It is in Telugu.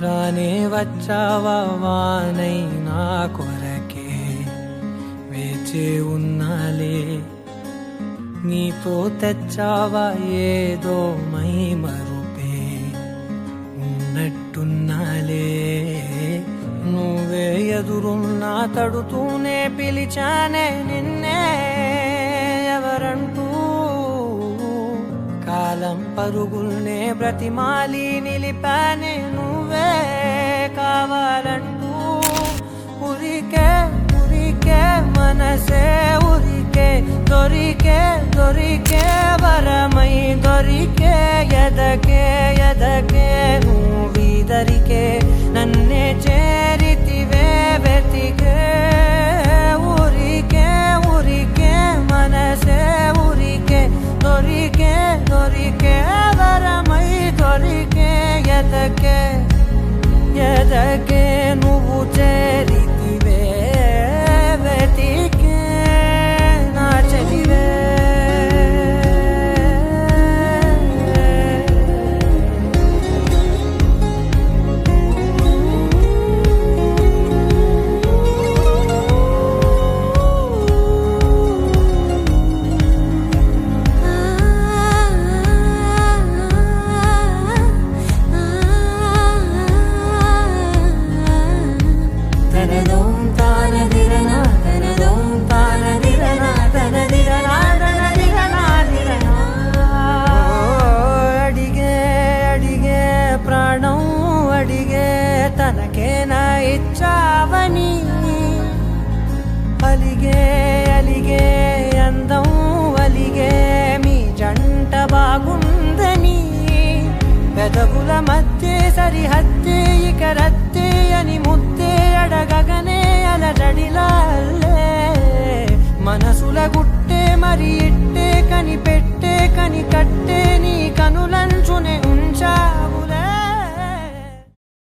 రానే వచ్చావా వానై నా కొరకే వేచి ఉన్నాలే నీతో తెచ్చావా ఏదో మై మరుపే ఉన్నట్టున్నాలే నువ్వే ఎదురున్నా తడుతూనే పిలిచానే నిన్నే ఎవరంటూ కాలం పరుగుల్నే బ్రతిమాలి నిలిపానే నువ్వే కావాలంటూ ఉరికే ఉరికే మనసే ఉరికే దొరికే దొరికే వరమై దొరికే ఎదకే ఎదకే నువ్విదరికే నన్నే చేరితివే వెతికే ఉరికే ఉరికే మనసే ఉరికే దొరికే దొరికే వరమై దొరికే ఎదకే ఎదకే నువ్వు చేరితివే వెతికే నా చెలివే తనకేనా ఇచ్చావని అలిగే అలిగే అందం అలిగే మీ జంట బాగుందని పెదవుల మధ్య సరిహద్దే ఇక రద్దే అని ముద్దే అడగగనే అలజడిలాల్లే మనసుల గుట్టే మరి